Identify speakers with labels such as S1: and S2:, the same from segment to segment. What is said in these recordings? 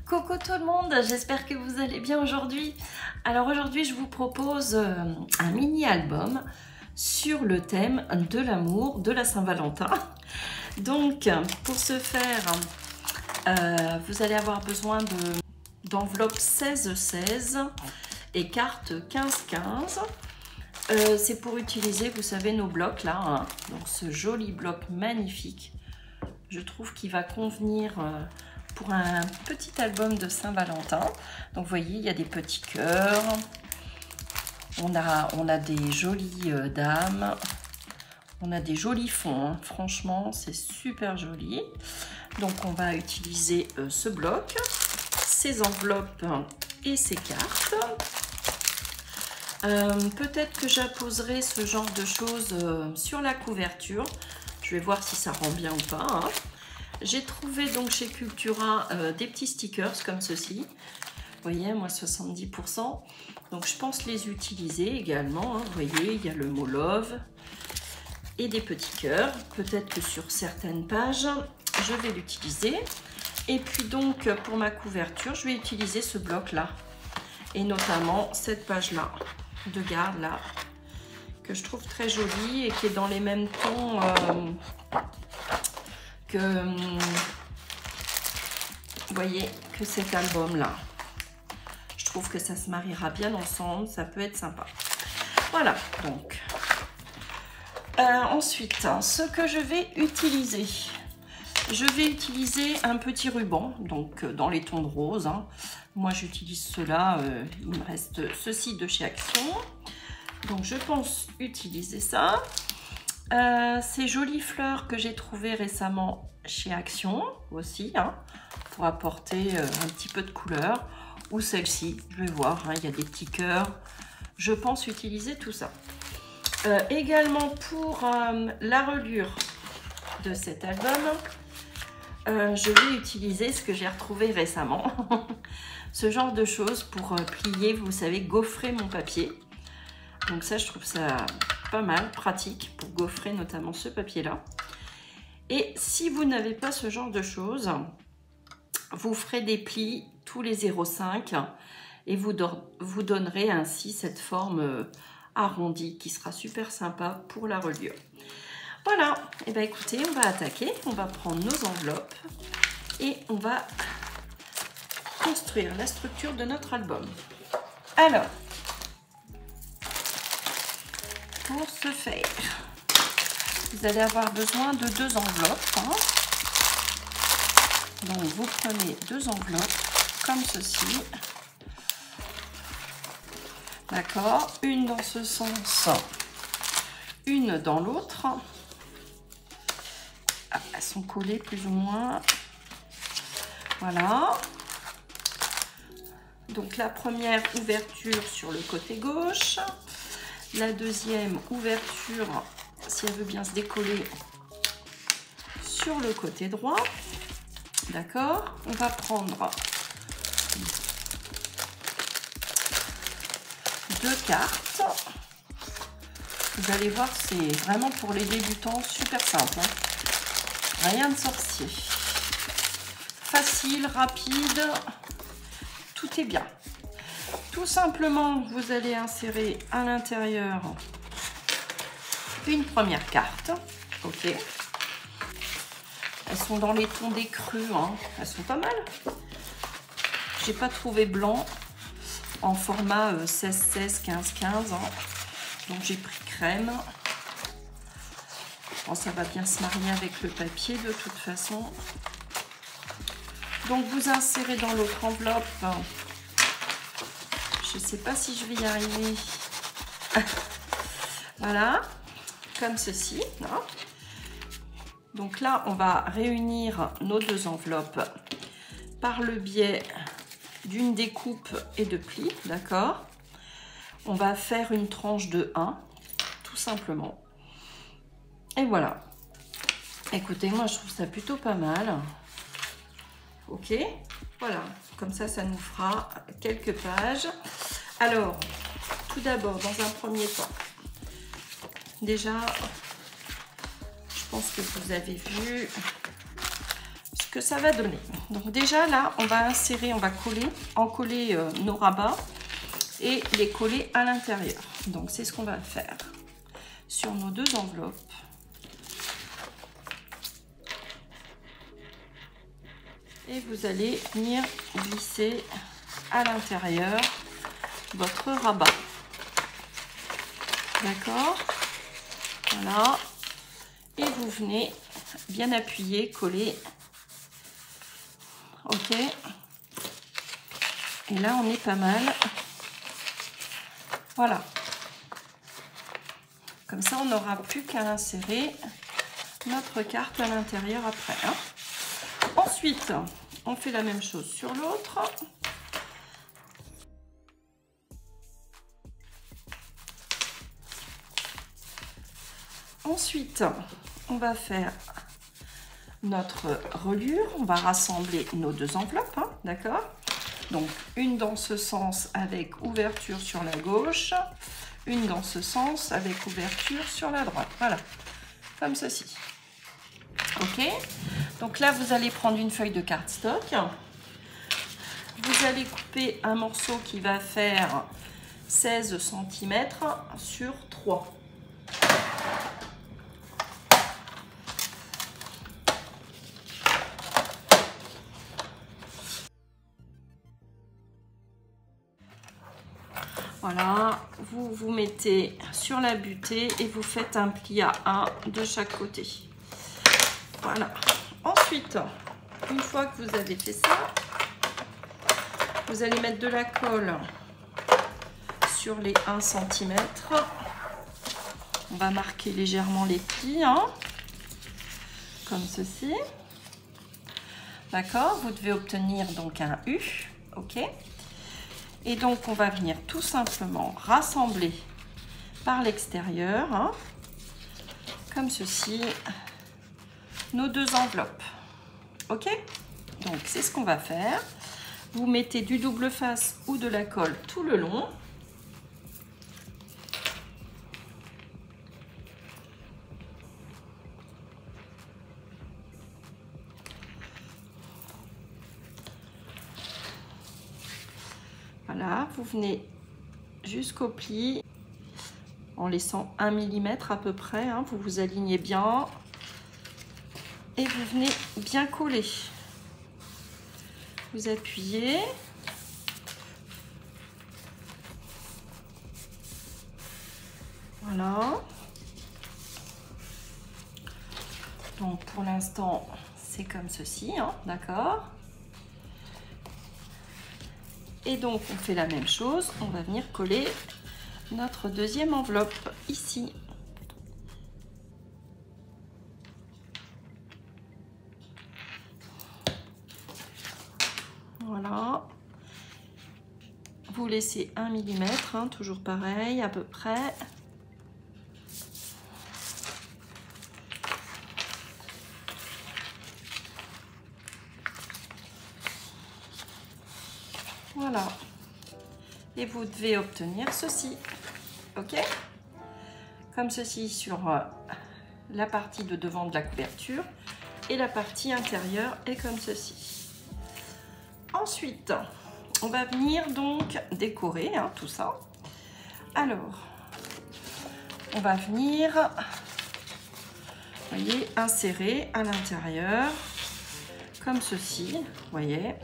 S1: Coucou tout le monde, j'espère que vous allez bien aujourd'hui. Alors aujourd'hui je vous propose un mini album sur le thème de l'amour, de la Saint-Valentin. Donc pour ce faire, vous allez avoir besoin d'enveloppes 16-16 et cartes 15-15. C'est pour utiliser, vous savez, nos blocs là, hein. Donc ce joli bloc magnifique, je trouve qu'il va convenir pour un petit album de Saint-Valentin. Donc vous voyez, il y a des petits cœurs, on a des jolies dames, on a des jolis fonds, hein. Franchement c'est super joli. Donc on va utiliser ce bloc, ces enveloppes et ces cartes. Peut-être que j'apposerai ce genre de choses sur la couverture. Je vais voir si ça rend bien ou pas, hein. J'ai trouvé donc chez Cultura des petits stickers comme ceci. Vous voyez, moi 70%. Donc je pense les utiliser également, hein. Vous voyez, il y a le mot love et des petits cœurs. Peut-être que sur certaines pages, je vais l'utiliser. Et puis donc pour ma couverture, je vais utiliser ce bloc-là. Et notamment cette page-là de garde là, que je trouve très jolie et qui est dans les mêmes tons que, vous voyez, que cet album là. Je trouve que ça se mariera bien ensemble, ça peut être sympa. Voilà, donc ensuite ce que je vais utiliser un petit ruban, donc dans les tons de rose, hein. Moi j'utilise cela, il me reste ceci de chez Action, donc je pense utiliser ça. Ces jolies fleurs que j'ai trouvées récemment chez Action aussi, hein, pour apporter un petit peu de couleur, ou celle-ci, je vais voir, hein, il y a des petits cœurs, je pense utiliser tout ça. Également pour la reliure de cet album, je vais utiliser ce que j'ai retrouvé récemment, ce genre de choses pour plier, vous savez, gaufrer mon papier. Donc ça, je trouve ça pas mal, pratique pour gaufrer notamment ce papier-là. Et si vous n'avez pas ce genre de choses, vous ferez des plis tous les 0,5 et vous donnerez ainsi cette forme arrondie qui sera super sympa pour la reliure. Voilà, et bien écoutez, on va attaquer, on va prendre nos enveloppes et on va construire la structure de notre album. Alors, pour ce faire, vous allez avoir besoin de 2 enveloppes, hein. Donc vous prenez 2 enveloppes comme ceci, d'accord, une dans ce sens, une dans l'autre. Ah, elles sont collées plus ou moins, voilà. Donc la première ouverture sur le côté gauche, la deuxième ouverture, si elle veut bien se décoller, sur le côté droit. D'accord, on va prendre 2 cartes. Vous allez voir, c'est vraiment pour les débutants super simple, hein. Rien de sorcier. Facile, rapide, tout est bien. Tout simplement, vous allez insérer à l'intérieur une première carte. Ok. Elles sont dans les tons des crus, hein. Elles sont pas mal. J'ai pas trouvé blanc en format 16-16, 15-15, hein. Donc j'ai pris crème. Bon, ça va bien se marier avec le papier de toute façon. Donc vous insérez dans l'autre enveloppe. Je sais pas si je vais y arriver. Voilà, comme ceci, hein. Donc là, on va réunir nos 2 enveloppes par le biais d'une découpe et de plis, d'accord. On va faire une tranche de 1, tout simplement. Et voilà. Écoutez, moi je trouve ça plutôt pas mal. Ok, voilà. Comme ça, ça nous fera quelques pages. Alors, tout d'abord, dans un premier temps, déjà, je pense que vous avez vu ce que ça va donner. Donc déjà là, on va insérer, on va encoller nos rabats et les coller à l'intérieur. Donc c'est ce qu'on va faire sur nos deux enveloppes. Et vous allez venir glisser à l'intérieur votre rabat. D'accord? Voilà. Et vous venez bien appuyer, coller. Ok. Et là, on est pas mal. Voilà. Comme ça, on n'aura plus qu'à insérer notre carte à l'intérieur après. Hein. Ensuite, on fait la même chose sur l'autre. Ensuite, on va faire notre reliure. On va rassembler nos deux enveloppes, hein, d'accord? Donc, une dans ce sens avec ouverture sur la gauche, une dans ce sens avec ouverture sur la droite. Voilà, comme ceci. Ok? Donc là, vous allez prendre une feuille de cardstock. Vous allez couper un morceau qui va faire 16 cm sur 3. Voilà, vous vous mettez sur la butée et vous faites un pli à 1 de chaque côté. Voilà. Ensuite, une fois que vous avez fait ça, vous allez mettre de la colle sur les 1 cm. On va marquer légèrement les plis, hein, comme ceci. D'accord, vous devez obtenir donc un U, ok. Et donc, on va venir tout simplement rassembler par l'extérieur, hein, comme ceci, nos deux enveloppes. Ok? Donc, c'est ce qu'on va faire. Vous mettez du double face ou de la colle tout le long. Voilà, vous venez jusqu'au pli en laissant 1 mm à peu près, hein, vous vous alignez bien et vous venez bien coller. Vous appuyez. Voilà. Donc pour l'instant, c'est comme ceci, hein, d'accord? Et donc, on fait la même chose. On va venir coller notre deuxième enveloppe ici. Voilà. Vous laissez 1 mm, hein, toujours pareil, à peu près. Voilà. Et vous devez obtenir ceci. Ok? Comme ceci sur la partie de devant de la couverture. Et la partie intérieure est comme ceci. Ensuite, on va venir donc décorer, hein, tout ça. Alors, on va venir, vous voyez, insérer à l'intérieur, comme ceci, vous voyez.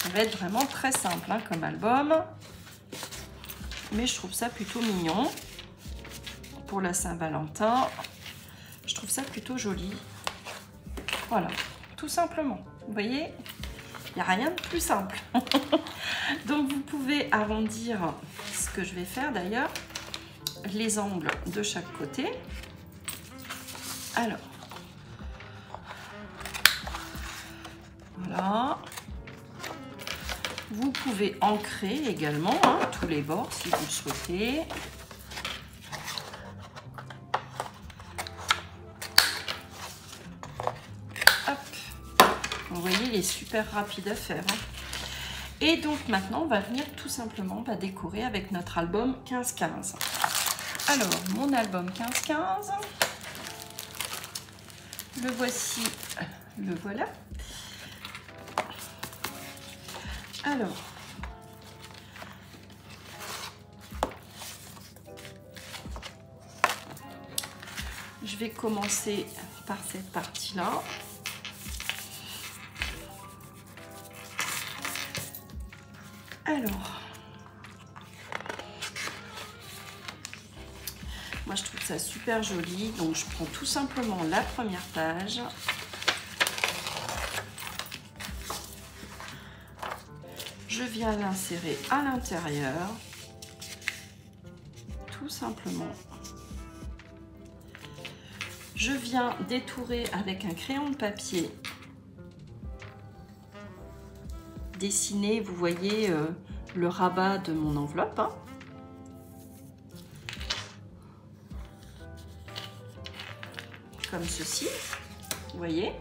S1: Ça va être vraiment très simple, hein, comme album. Mais je trouve ça plutôt mignon. Pour la Saint-Valentin, je trouve ça plutôt joli. Voilà, tout simplement. Vous voyez, il n'y a rien de plus simple. Donc, vous pouvez arrondir, ce que je vais faire d'ailleurs, les angles de chaque côté. Alors, voilà. Vous pouvez ancrer également, hein, tous les bords si vous le souhaitez. Hop. Vous voyez, il est super rapide à faire. Hein. Et donc maintenant, on va venir tout simplement décorer avec notre album 15-15. Alors, mon album 15-15, le voici, le voilà. Alors, je vais commencer par cette partie-là. Alors, moi je trouve ça super joli, donc je prends tout simplement la première page. Je viens l'insérer à l'intérieur, tout simplement. Je viens détourer avec un crayon de papier, dessiner, vous voyez, le rabat de mon enveloppe. Hein. Comme ceci, vous voyez.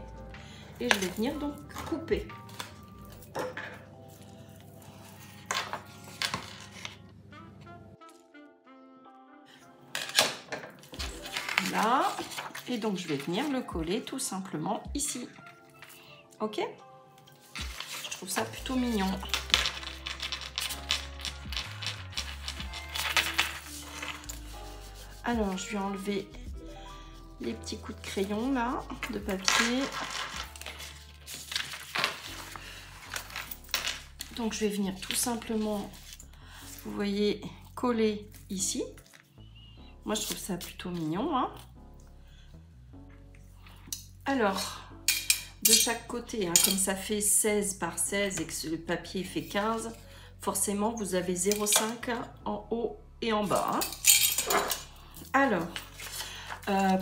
S1: Et je vais venir donc couper. Là. Et donc je vais venir le coller tout simplement ici. Ok? Je trouve ça plutôt mignon. Alors je vais enlever les petits coups de crayon là, de papier. Donc je vais venir tout simplement, vous voyez, coller ici. Moi je trouve ça plutôt mignon. Hein. Alors, de chaque côté, hein, comme ça fait 16 par 16 et que le papier fait 15, forcément vous avez 0,5 en haut et en bas. Hein. Alors,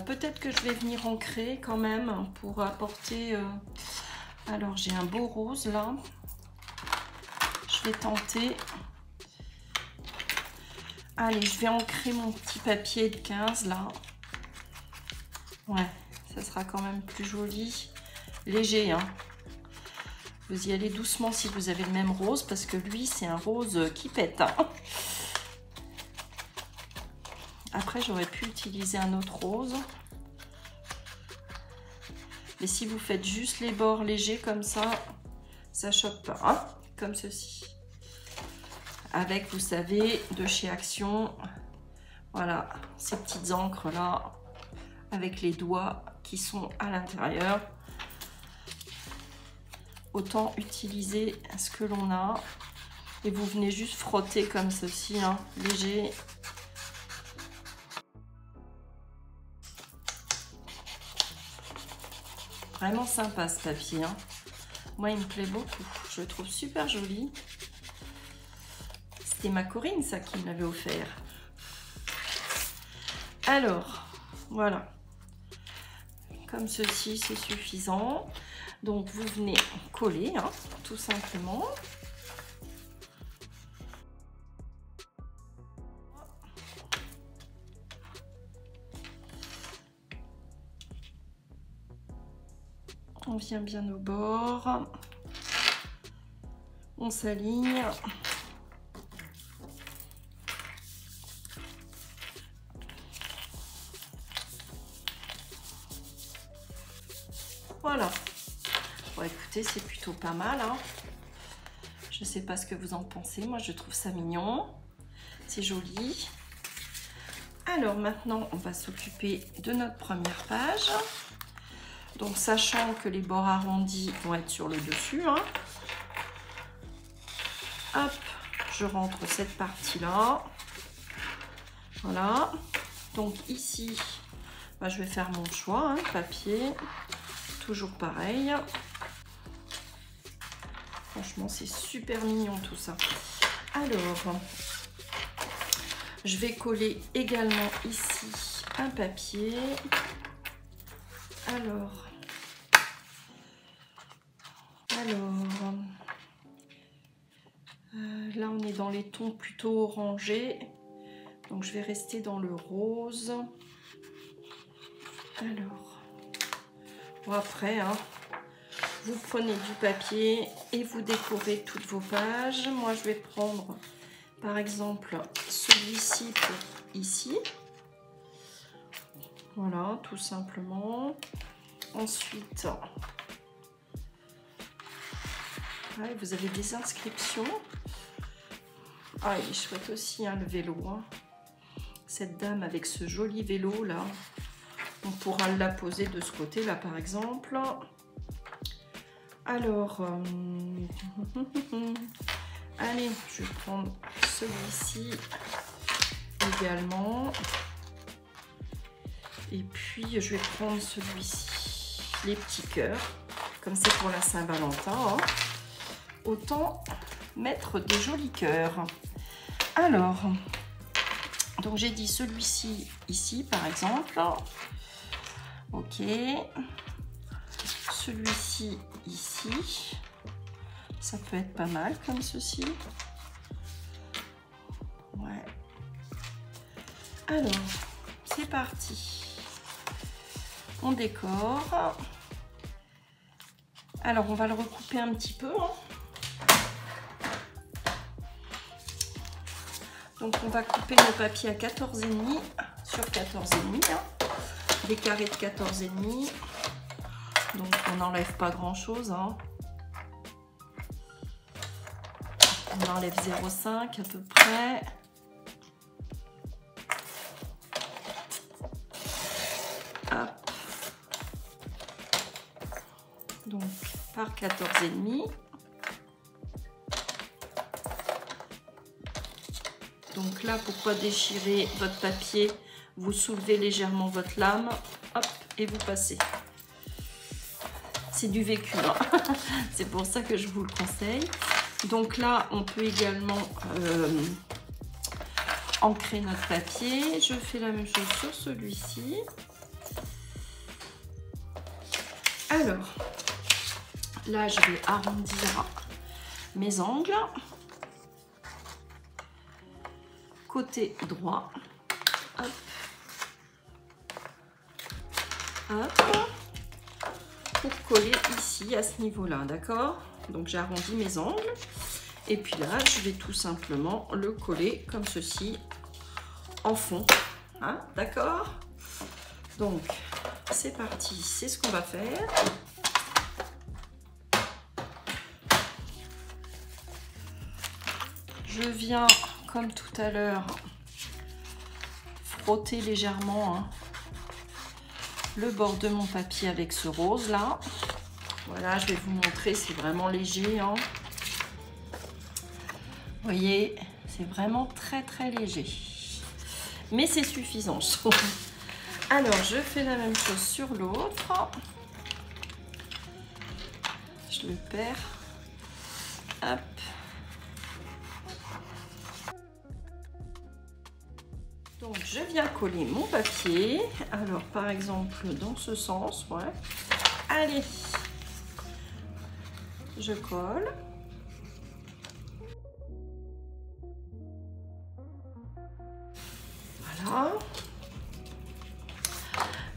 S1: peut-être que je vais venir ancrer quand même pour apporter... Alors, j'ai un beau rose là. Je vais tenter. Allez, je vais ancrer mon petit papier de 15 là. Ouais, ça sera quand même plus joli. Léger, hein. Vous y allez doucement si vous avez le même rose, parce que lui, c'est un rose qui pète. Hein. Après, j'aurais pu utiliser un autre rose. Mais si vous faites juste les bords légers comme ça choque pas. Hein, comme ceci. Avec, vous savez, de chez Action, voilà, ces petites encres là, avec les doigts qui sont à l'intérieur. Autant utiliser ce que l'on a. Et vous venez juste frotter comme ceci, hein, léger. Vraiment sympa ce papier. Hein. Moi, il me plaît beaucoup. Je le trouve super joli. C'était ma Corinne, ça, qui me l'avait offert. Alors, voilà. Comme ceci, c'est suffisant. Donc, vous venez coller, hein, tout simplement. On vient bien au bord. On s'aligne. Voilà. Bon, écoutez, c'est plutôt pas mal. Hein. Je ne sais pas ce que vous en pensez. Moi, je trouve ça mignon. C'est joli. Alors, maintenant, on va s'occuper de notre première page. Donc, sachant que les bords arrondis vont être sur le dessus. Hein. Hop, je rentre cette partie-là. Voilà. Donc, ici, bah, je vais faire mon choix. Hein, papier. Toujours pareil. Franchement, c'est super mignon tout ça. Alors, je vais coller également ici un papier. Alors, là, on est dans les tons plutôt orangés. Donc, je vais rester dans le rose. Alors, bon, après, hein, vous prenez du papier et vous décorez toutes vos pages. Moi, je vais prendre, par exemple, celui-ci pour ici. Voilà, tout simplement. Ensuite, Ouais, vous avez des inscriptions. Ah, il est chouette aussi, hein, le vélo. Hein. Cette dame avec ce joli vélo là. On pourra la poser de ce côté là par exemple. Alors, allez, je vais prendre celui-ci également. Et puis, je vais prendre celui-ci, les petits cœurs. Comme c'est pour la Saint-Valentin, hein. Autant mettre des jolis cœurs. Alors, donc j'ai dit celui-ci ici par exemple. Ok. Celui-ci ici. Ça peut être pas mal comme ceci. Ouais. Alors, c'est parti. On décore. Alors, on va le recouper un petit peu. Hein. Donc, on va couper nos papiers à 14,5 sur 14,5. Hein. Des carrés de 14,5. Donc, on n'enlève pas grand-chose. Hein. On enlève 0,5 à peu près. Hop. Donc, par 14,5. Donc là, pourquoi déchirer votre papier? Vous soulevez légèrement votre lame, hop, et vous passez. C'est du vécu, hein. C'est pour ça que je vous le conseille. Donc là, on peut également ancrer notre papier. Je fais la même chose sur celui-ci. Alors, là, je vais arrondir mes angles. Côté droit. Hop. Hop. Pour coller ici, à ce niveau-là, d'accord? Donc, j'arrondis mes angles. Et puis là, je vais tout simplement le coller comme ceci en fond. Hein, d'accord? Donc, c'est parti. C'est ce qu'on va faire. Je viens, comme tout à l'heure, frotter légèrement hein, le bord de mon papier avec ce rose là. Voilà, je vais vous montrer, c'est vraiment léger. Hein. Vous voyez, c'est vraiment très très léger. Mais c'est suffisant, je trouve. Alors, je fais la même chose sur l'autre. Je le perds. Hop. Donc, je viens coller mon papier. Alors, par exemple, dans ce sens, ouais. Allez, je colle. Voilà.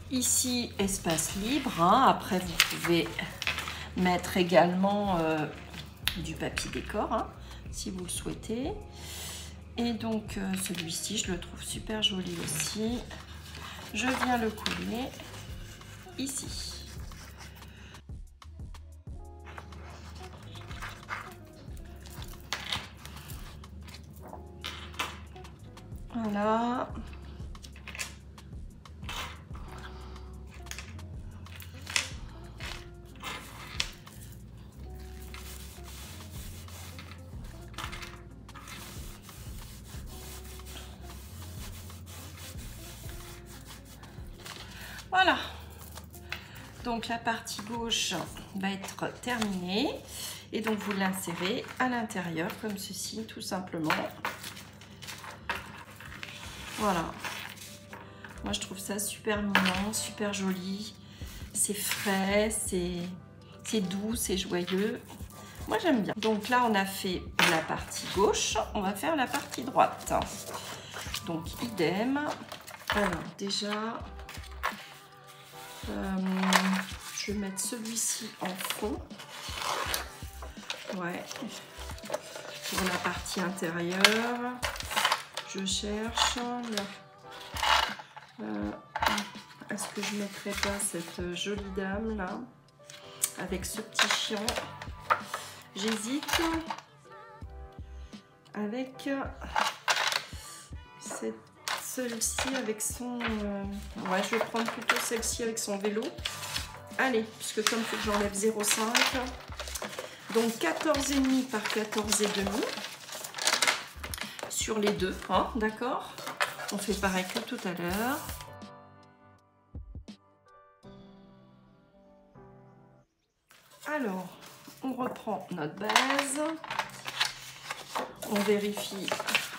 S1: Ici, espace libre. Hein. Après, vous pouvez mettre également du papier décor, hein, si vous le souhaitez. Et donc, celui-ci, je le trouve super joli aussi. Je viens le coller ici. Voilà. Voilà. Donc la partie gauche va être terminée. Et donc vous l'insérez à l'intérieur comme ceci, tout simplement. Voilà. Moi, je trouve ça super mignon, super joli. C'est frais, c'est doux, c'est joyeux. Moi, j'aime bien. Donc là, on a fait la partie gauche. On va faire la partie droite. Donc, idem. Alors, déjà, je vais mettre celui-ci en fond. Ouais. Pour la partie intérieure. Je cherche est-ce que je ne mettrai pas cette jolie dame là avec ce petit chion? J'hésite avec celle-ci avec son... ouais, je vais prendre plutôt celle-ci avec son vélo. Allez, puisque comme il faut que j'enlève 0,5. Donc 14,5 par 14,5 sur les deux, hein, d'accord? On fait pareil que tout à l'heure. Alors, on reprend notre base. On vérifie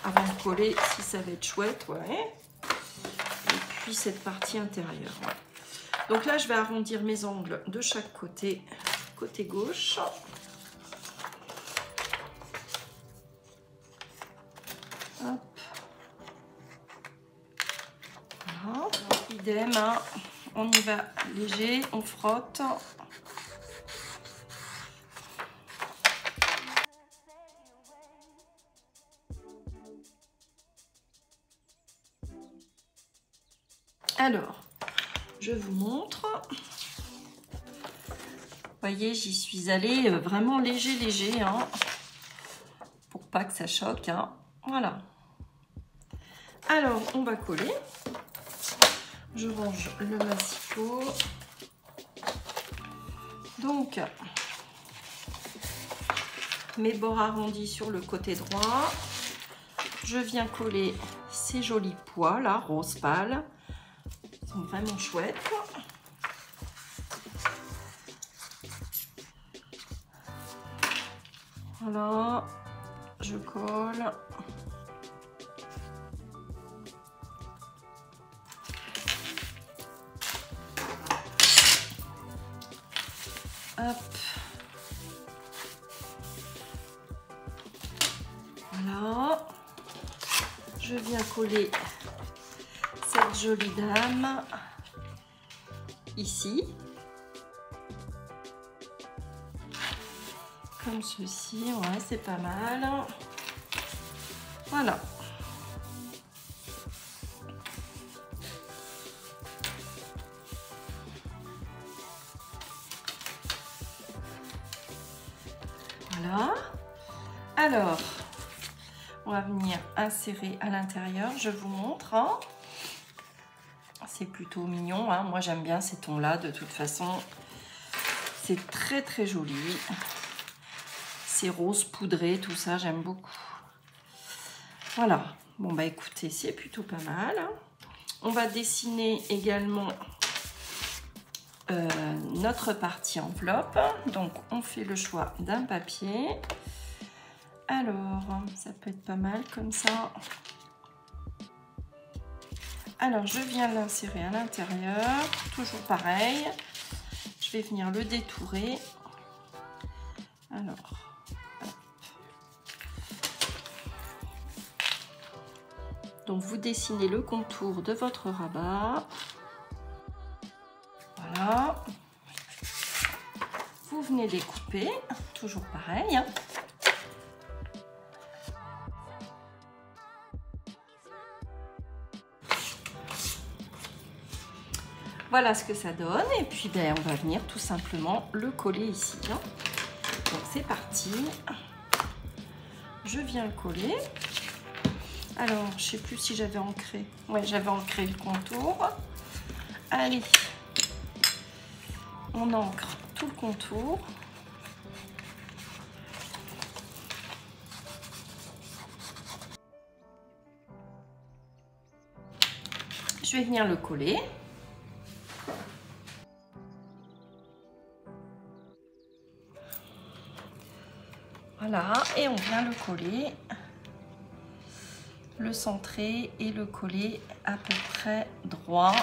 S1: avant de coller si ça va être chouette, ouais. Et puis cette partie intérieure. Ouais. Donc là, je vais arrondir mes angles de chaque côté, côté gauche. Hop. Voilà. Idem, hein. On y va léger, on frotte. Alors, je vous montre. Vous voyez, j'y suis allée vraiment léger, hein, pour pas que ça choque, hein. Voilà. Alors, on va coller. Je range le massicot. Donc, mes bords arrondis sur le côté droit. Je viens coller ces jolis pois là, rose pâle. Ils sont vraiment chouettes. Voilà, je colle. Hop. Voilà. Je viens coller cette jolie dame ici. Comme ceci, ouais, c'est pas mal. Voilà. Voilà. Alors, on va venir insérer à l'intérieur. Je vous montre. Hein. C'est plutôt mignon. Hein. Moi, j'aime bien ces tons-là. De toute façon, c'est très joli. C'est rose poudré, tout ça, j'aime beaucoup. Voilà. Bon, bah écoutez, c'est plutôt pas mal. On va dessiner également notre partie enveloppe. Donc, on fait le choix d'un papier. Alors, ça peut être pas mal comme ça. Alors, je viens l'insérer à l'intérieur. Toujours pareil. Je vais venir le détourer. Alors, hop. Donc, vous dessinez le contour de votre rabat. Voilà. Vous venez découper. Toujours pareil. Hein. Voilà ce que ça donne. Et puis, ben, on va venir tout simplement le coller ici. Hein. Donc, c'est parti. Je viens le coller. Alors, je ne sais plus si j'avais ancré. Ouais, j'avais ancré le contour. Allez. On ancre tout le contour. Je vais venir le coller. Voilà, et on vient le coller, le centrer et le coller à peu près droit.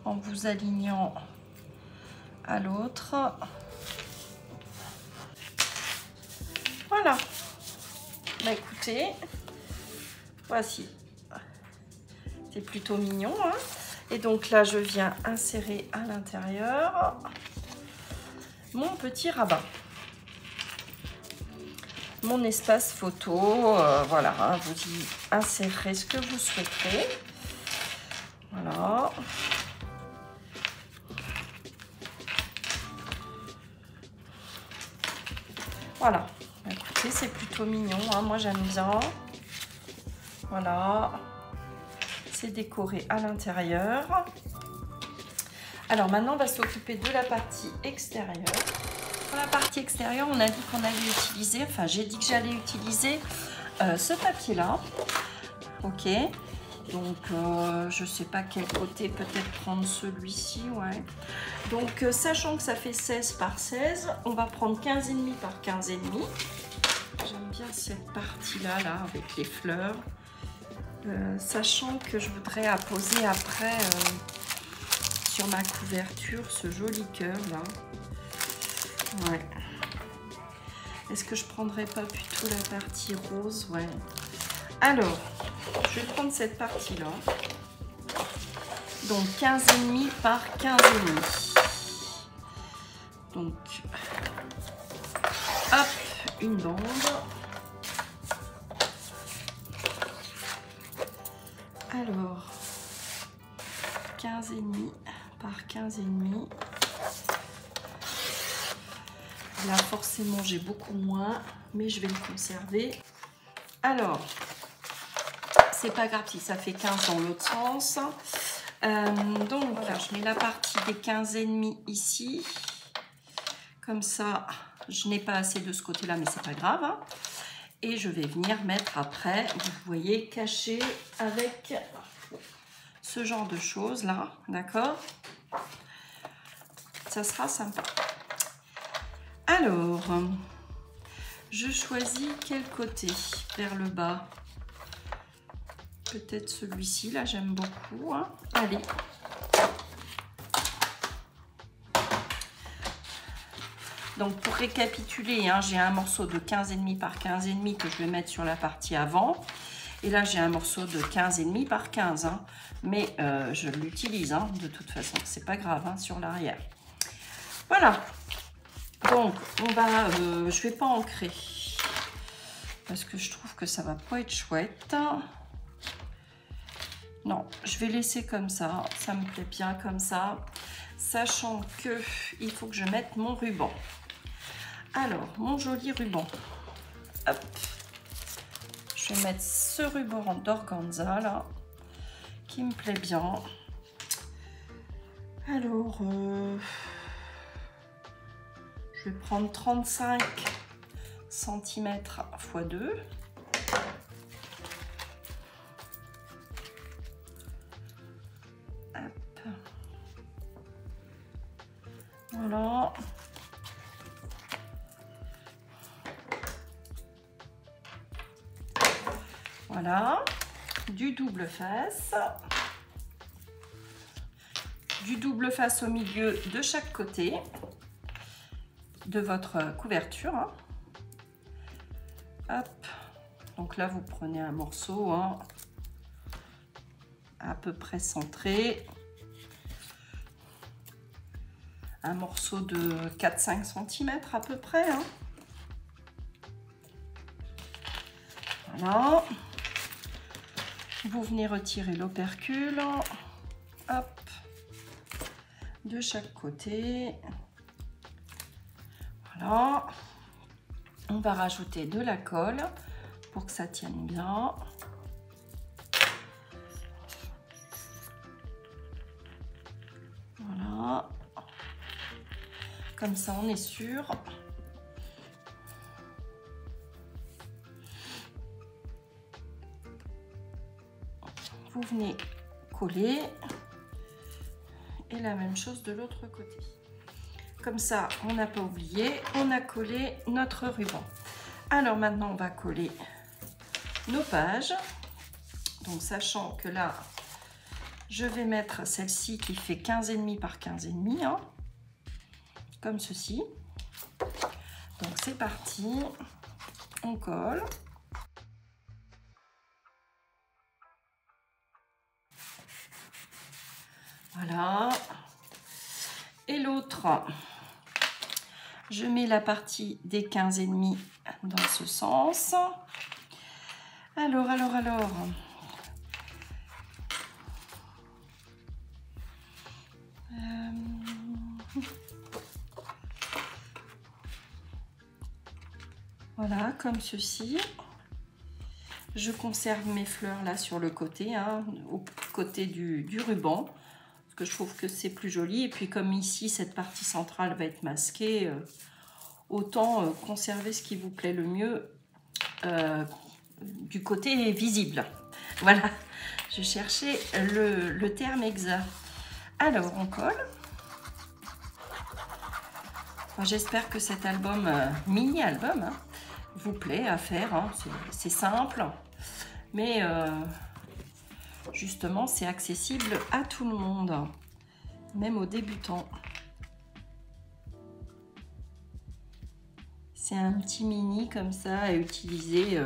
S1: En vous alignant à l'autre. Voilà. Bah écoutez, voici. C'est plutôt mignon. Hein. Et donc là, je viens insérer à l'intérieur mon petit rabat. Mon espace photo. Voilà, hein, vous y insérez ce que vous souhaiterez. Voilà. Voilà, écoutez, c'est plutôt mignon, hein. Moi j'aime bien. Voilà, c'est décoré à l'intérieur. Alors maintenant, on va s'occuper de la partie extérieure. Pour la partie extérieure, on a dit qu'on allait utiliser, enfin j'ai dit que j'allais utiliser ce papier-là. Ok, donc je sais pas quel côté, peut-être prendre celui-ci, ouais. Donc sachant que ça fait 16 par 16, on va prendre 15,5 par 15,5. J'aime bien cette partie-là, là, avec les fleurs. Sachant que je voudrais apposer après sur ma couverture ce joli cœur là. Ouais. Est-ce que je prendrais pas plutôt la partie rose? Ouais. Alors, je vais prendre cette partie là. Donc 15,5 par 15,5. Donc, hop, une bande. Alors, 15,5 par 15,5. Là, forcément, j'ai beaucoup moins, mais je vais le conserver. Alors, c'est pas grave si ça fait 15 dans l'autre sens. Donc, voilà, je mets la partie des 15,5 ici. Comme ça, je n'ai pas assez de ce côté-là, mais c'est pas grave. Hein. Et je vais venir mettre après, vous voyez, caché avec ce genre de choses là, d'accord? Ça sera sympa. Alors, je choisis quel côté vers le bas? Peut-être celui-ci, là, j'aime beaucoup. Hein. Allez. Donc, pour récapituler, hein, j'ai un morceau de 15,5 par 15,5 que je vais mettre sur la partie avant. Et là, j'ai un morceau de 15,5 par 15. Hein. Mais je l'utilise, hein, de toute façon. C'est pas grave, hein, sur l'arrière. Voilà. Donc, on va... je vais pas ancrer. Parce que je trouve que ça va pas être chouette. Non, je vais laisser comme ça. Ça me plaît bien comme ça. Sachant que il faut que je mette mon ruban. Alors, mon joli ruban. Hop. Je vais mettre ce ruban d'organza là, qui me plaît bien. Alors, je vais prendre 35 cm x 2. Hop. Voilà. Voilà, du double face. Du double face au milieu de chaque côté de votre couverture. Hein. Hop. Donc là, vous prenez un morceau hein, à peu près centré. Un morceau de 4-5 cm à peu près. Hein. Voilà. Vous venez retirer l'opercule. Hop. De chaque côté. Voilà. On va rajouter de la colle pour que ça tienne bien. Voilà. Comme ça, on est sûr. Vous venez coller. Et la même chose de l'autre côté. Comme ça, on n'a pas oublié, on a collé notre ruban. Alors maintenant, on va coller nos pages. Donc, sachant que là, je vais mettre celle-ci qui fait 15,5 par 15,5, hein, comme ceci. Donc, c'est parti. On colle. Voilà. Et l'autre, je mets la partie des 15,5 dans ce sens. Alors. Voilà, comme ceci. Je conserve mes fleurs là sur le côté, hein, au côté du ruban, parce que je trouve que c'est plus joli. Et puis comme ici, cette partie centrale va être masquée, autant conserver ce qui vous plaît le mieux du côté visible. Voilà, je cherchais le terme exact. Alors, on colle. Enfin, j'espère que cet album, mini-album, hein, vous plaît à faire. Hein. C'est simple, mais justement, c'est accessible à tout le monde, même aux débutants. C'est un petit mini comme ça à utiliser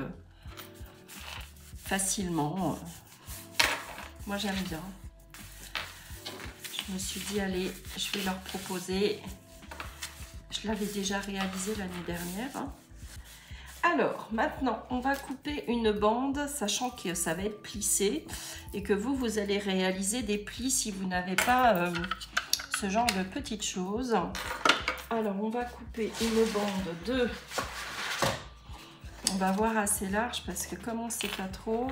S1: facilement. Moi, j'aime bien. Je me suis dit, allez, je vais leur proposer. Je l'avais déjà réalisé l'année dernière. Hein. Alors, maintenant, on va couper une bande, sachant que ça va être plissé et que vous allez réaliser des plis si vous n'avez pas ce genre de petites choses. Alors, on va couper une bande de... On va voir assez large parce que comme on ne sait pas trop,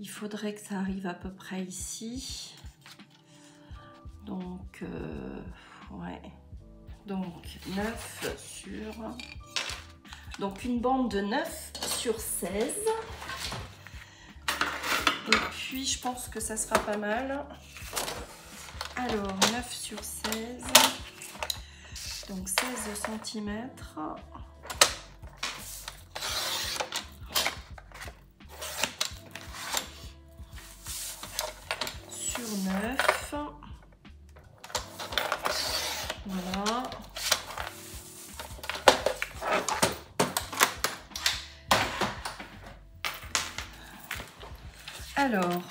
S1: il faudrait que ça arrive à peu près ici. Donc, ouais. Donc, 9 sur... Donc, une bande de 9 sur 16. Et puis, je pense que ça sera pas mal. Alors, 9 sur 16. Donc, 16 cm. Sur 9. Voilà. Alors,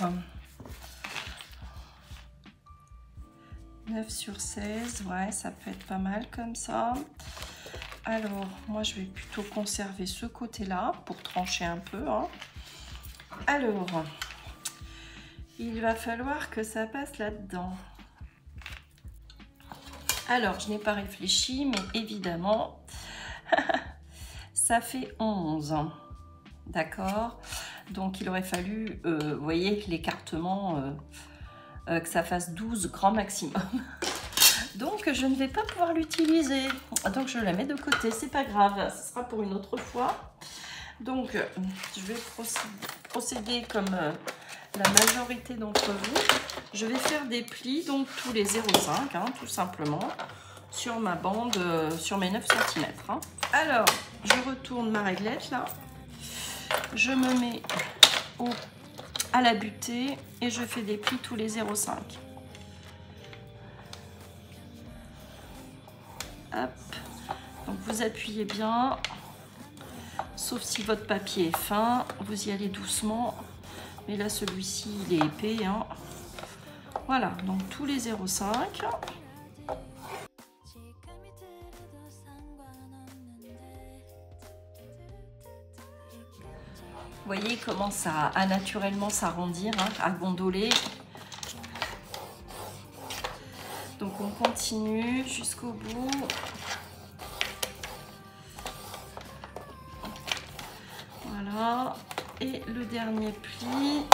S1: 9 sur 16, ouais, ça peut être pas mal comme ça. Alors, moi, je vais plutôt conserver ce côté-là pour trancher un peu. Hein. Alors, il va falloir que ça passe là-dedans. Alors, je n'ai pas réfléchi, mais évidemment, ça fait 11. D'accord? Donc, il aurait fallu, vous voyez, l'écartement, que ça fasse 12 grand maximum. Donc, je ne vais pas pouvoir l'utiliser. Donc, je la mets de côté. C'est pas grave, ce sera pour une autre fois. Donc, je vais procéder comme la majorité d'entre vous. Je vais faire des plis, donc tous les 0,5, hein, tout simplement, sur ma bande, sur mes 9 cm. Hein. Alors, je retourne ma réglette, là. Je me mets à la butée et je fais des plis tous les 0,5. Hop. Donc, vous appuyez bien. Sauf si votre papier est fin, vous y allez doucement. Mais là, celui-ci, il est épais. Hein. Voilà, donc tous les 0,5. Vous voyez comment ça a naturellement s'arrondir, hein, à gondoler. Donc on continue jusqu'au bout. Voilà. Et le dernier pli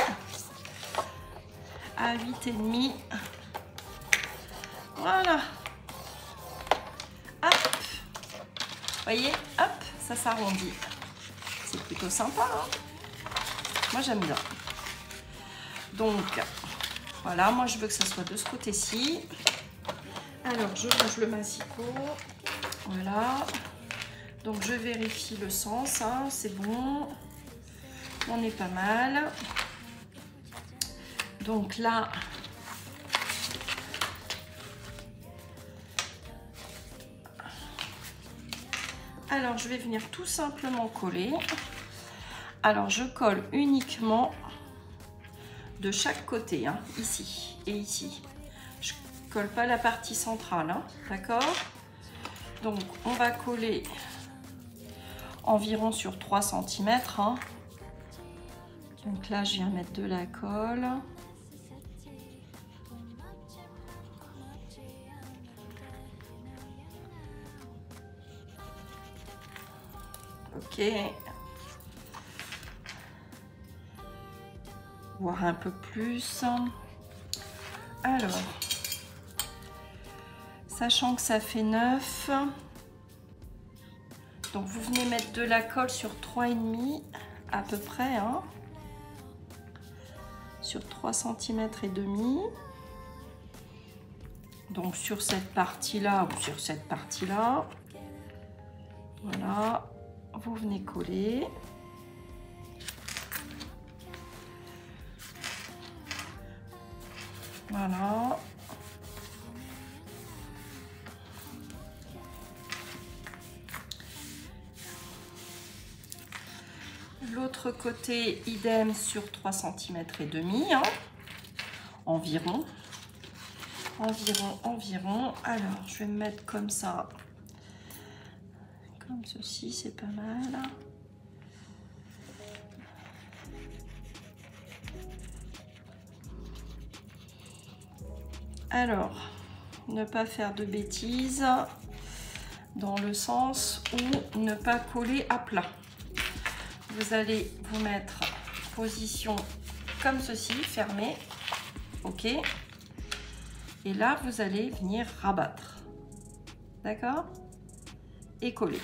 S1: à 8,5. Voilà. Hop. Vous voyez, hop, ça s'arrondit. C'est plutôt sympa, hein. Moi, j'aime bien. Donc, voilà, moi, je veux que ça soit de ce côté-ci. Alors, je range le massicot. Voilà. Donc, je vérifie le sens. Hein, c'est bon. On est pas mal. Donc là, alors je vais venir tout simplement coller. Alors je colle uniquement de chaque côté, hein, ici et ici. Je colle pas la partie centrale, hein, d'accord? Donc on va coller environ sur 3 cm. Hein. Donc là je viens mettre de la colle. Ok. Voir un peu plus. Alors, sachant que ça fait 9, donc vous venez mettre de la colle sur 3,5 à peu près, hein, sur 3 cm et demi. Donc sur cette partie-là ou sur cette partie-là, voilà, vous venez coller. Voilà. L'autre côté, idem sur 3 cm et demi, hein, environ. Alors, je vais me mettre comme ça. Comme ceci, c'est pas mal. Alors, ne pas faire de bêtises dans le sens où ne pas coller à plat. Vous allez vous mettre position comme ceci, fermé, ok. Et là, vous allez venir rabattre, d'accord, et coller.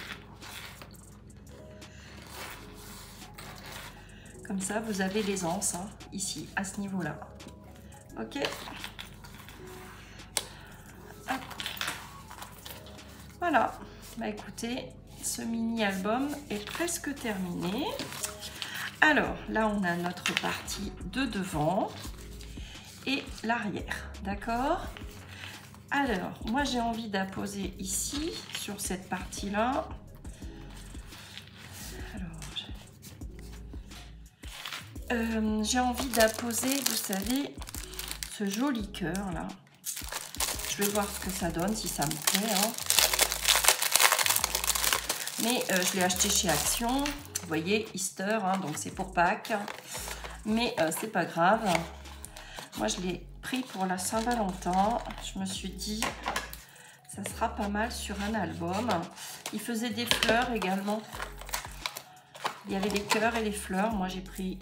S1: Comme ça, vous avez l'aisance, hein, ici, à ce niveau-là, ok. Hop. Voilà, bah écoutez, ce mini-album est presque terminé. Alors, là, on a notre partie de devant et l'arrière, d'accord? Alors, moi, j'ai envie d'apposer ici, sur cette partie-là. Alors, j'ai envie d'apposer, vous savez, ce joli cœur, là. Je vais voir ce que ça donne, si ça me plaît, hein. Mais je l'ai acheté chez Action, vous voyez, Easter, hein, donc c'est pour Pâques. Mais c'est pas grave. Moi, je l'ai pris pour la Saint-Valentin. Je me suis dit, ça sera pas mal sur un album. Il faisait des fleurs également. Il y avait les cœurs et les fleurs. Moi, j'ai pris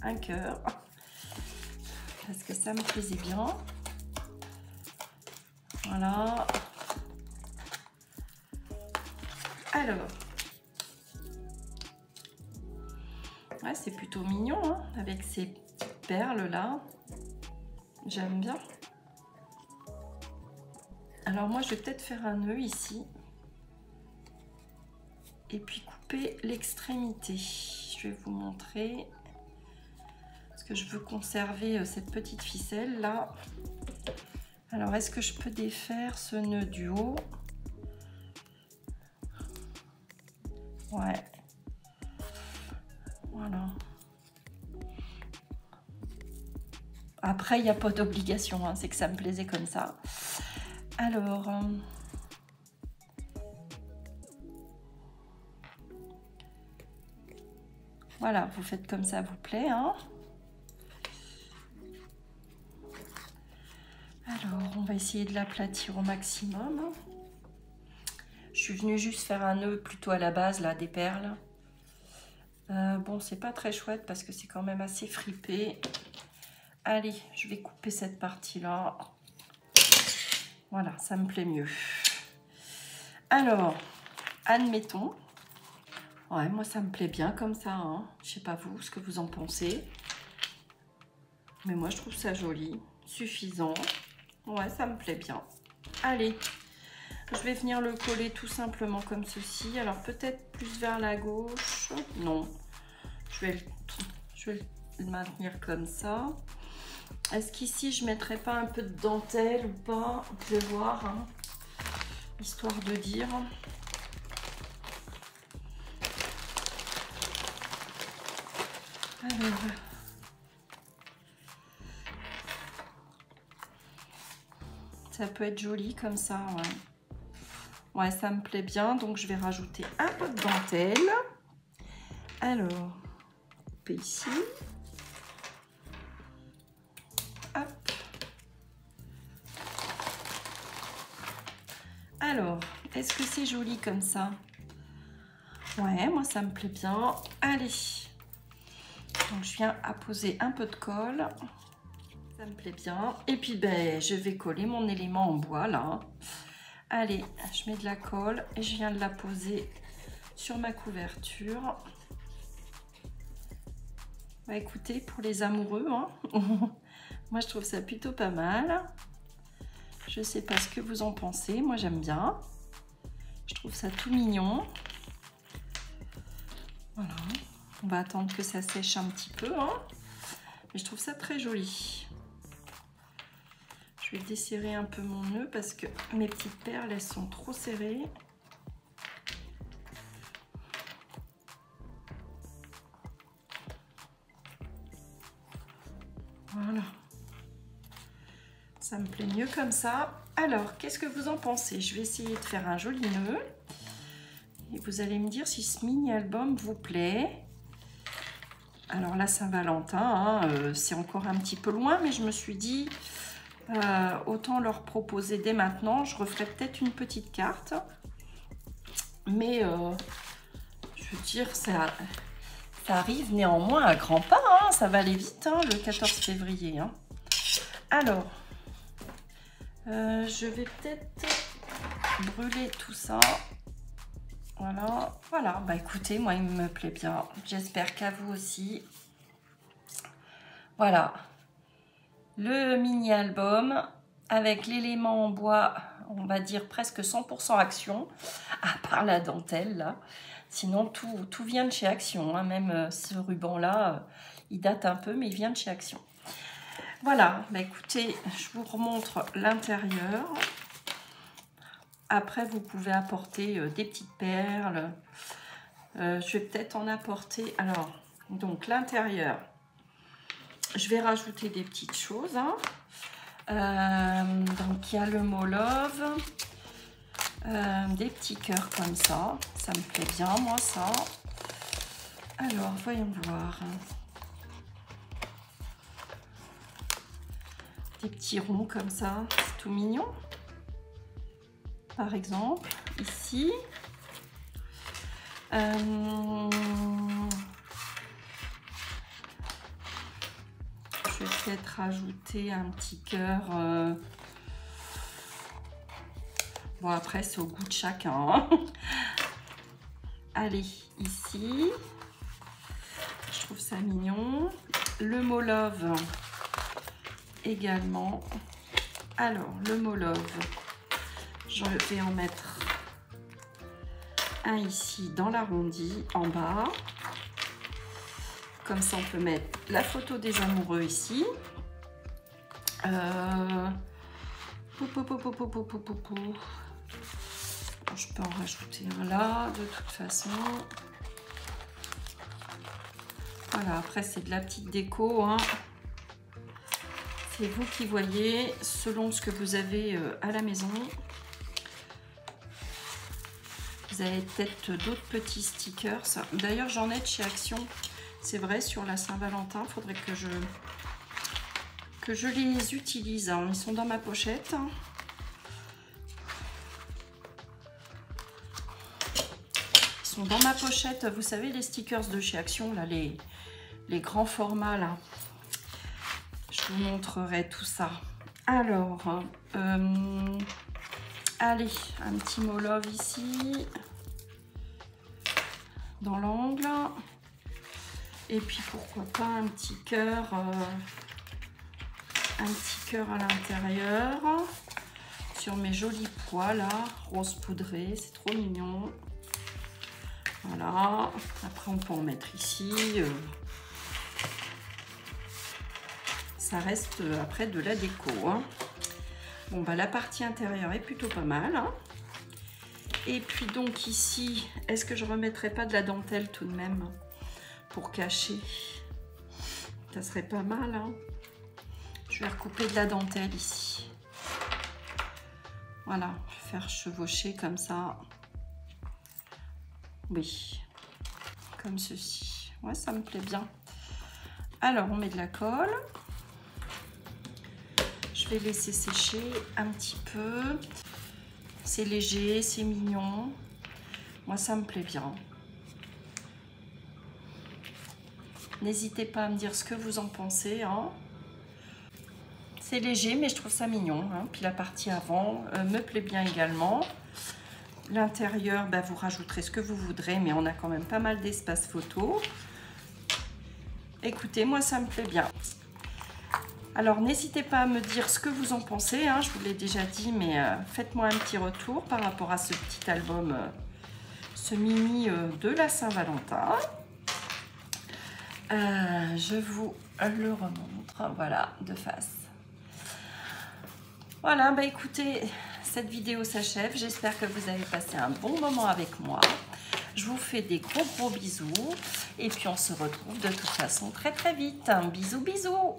S1: un cœur parce que ça me plaisait bien. Voilà. Alors, ouais, c'est plutôt mignon, hein, avec ces petites perles là. J'aime bien. Alors moi, je vais peut-être faire un nœud ici. Et puis couper l'extrémité. Je vais vous montrer. Parce que je veux conserver cette petite ficelle là. Alors, est-ce que je peux défaire ce nœud du haut? Ouais. Voilà. Après, il n'y a pas d'obligation, hein, c'est que ça me plaisait comme ça. Alors, voilà, vous faites comme ça vous plaît, hein. Alors, on va essayer de l'aplatir au maximum. Je suis venue juste faire un nœud plutôt à la base, là, des perles. Bon, c'est pas très chouette parce que c'est quand même assez fripé. Allez, je vais couper cette partie-là. Voilà, ça me plaît mieux. Alors, admettons. Ouais, moi, ça me plaît bien comme ça, hein. Je sais pas vous, ce que vous en pensez. Mais moi, je trouve ça joli. Suffisant. Ouais, ça me plaît bien. Allez, je vais venir le coller tout simplement comme ceci. Alors, peut-être plus vers la gauche. Non, je vais le maintenir comme ça. Est-ce qu'ici, je ne mettrai pas un peu de dentelle ou pas? Je vais voir, hein, histoire de dire. Alors, ça peut être joli comme ça, ouais. Ouais, ça me plaît bien, donc je vais rajouter un peu de dentelle. Alors, couper ici. Hop. Alors, est-ce que c'est joli comme ça? Ouais, moi ça me plaît bien. Allez, donc je viens apposer un peu de colle. Ça me plaît bien. Et puis ben, je vais coller mon élément en bois là. Allez, je mets de la colle et je viens de la poser sur ma couverture. Bah écoutez, pour les amoureux, hein, moi je trouve ça plutôt pas mal. Je sais pas ce que vous en pensez, moi j'aime bien. Je trouve ça tout mignon. Voilà, on va attendre que ça sèche un petit peu, hein. Mais je trouve ça très joli. Je vais desserrer un peu mon nœud parce que mes petites perles, elles sont trop serrées. Voilà. Ça me plaît mieux comme ça. Alors, qu'est-ce que vous en pensez? Je vais essayer de faire un joli nœud. Et vous allez me dire si ce mini-album vous plaît. Alors, la Saint-Valentin, hein, c'est encore un petit peu loin, mais je me suis dit, autant leur proposer dès maintenant. Je referai peut-être une petite carte. Mais, je veux dire, ça arrive néanmoins à grands pas. Hein, ça va aller vite, hein, le 14 février. Hein. Alors, je vais peut-être brûler tout ça. Voilà, voilà. Bah écoutez, moi il me plaît bien. J'espère qu'à vous aussi. Voilà, le mini album avec l'élément en bois, on va dire presque 100% Action, à part la dentelle là. Sinon tout vient de chez Action. Hein. Même ce ruban là, il date un peu, mais il vient de chez Action. Voilà, bah écoutez, je vous remontre l'intérieur. Après, vous pouvez apporter des petites perles. Je vais peut-être en apporter. Alors, donc l'intérieur, je vais rajouter des petites choses. Hein. Donc, il y a le mot love. Des petits cœurs comme ça. Ça me plaît bien, moi, ça. Alors, voyons voir. Des petits ronds comme ça. C'est tout mignon. Par exemple, ici. Je vais peut-être rajouter un petit cœur. Bon, après, c'est au goût de chacun. Hein. Allez, ici. Je trouve ça mignon. Le mot love également. Alors, le mot love, je vais en mettre un ici dans l'arrondi en bas. Comme ça, on peut mettre la photo des amoureux ici. Je peux en rajouter un là, de toute façon. Voilà, après, c'est de la petite déco. Hein. C'est vous qui voyez, selon ce que vous avez à la maison. Vous avez peut-être d'autres petits stickers. D'ailleurs, j'en ai de chez Action. C'est vrai, sur la Saint-Valentin, il faudrait que je les utilise. Hein. Ils sont dans ma pochette. Ils sont dans ma pochette. Vous savez, les stickers de chez Action, là, les grands formats, là. Je vous montrerai tout ça. Alors, allez, un petit mot love ici, dans l'angle. Et puis, pourquoi pas un petit cœur à l'intérieur. Sur mes jolis pois, là, rose poudré, c'est trop mignon. Voilà. Après, on peut en mettre ici. Ça reste après de la déco. Hein. Bon, bah, la partie intérieure est plutôt pas mal. Hein. Et puis donc ici, est-ce que je remettrai pas de la dentelle tout de même pour cacher? Ça serait pas mal. Hein. Je vais recouper de la dentelle ici. Voilà, je vais faire chevaucher comme ça. Oui, comme ceci. Ouais, ça me plaît bien. Alors, on met de la colle. Je vais laisser sécher un petit peu. C'est léger, c'est mignon. Moi, ça me plaît bien. N'hésitez pas à me dire ce que vous en pensez. Hein. C'est léger, mais je trouve ça mignon. Hein. Puis la partie avant me plaît bien également. L'intérieur, bah, vous rajouterez ce que vous voudrez, mais on a quand même pas mal d'espace photo. Écoutez, moi ça me plaît bien. Alors n'hésitez pas à me dire ce que vous en pensez. Hein. Je vous l'ai déjà dit, mais faites-moi un petit retour par rapport à ce petit album, ce mini de la Saint-Valentin. Je vous le remontre, voilà, de face. Voilà, bah écoutez, cette vidéo s'achève. J'espère que vous avez passé un bon moment avec moi. Je vous fais des gros bisous. Et puis on se retrouve de toute façon très vite. Bisous, bisous.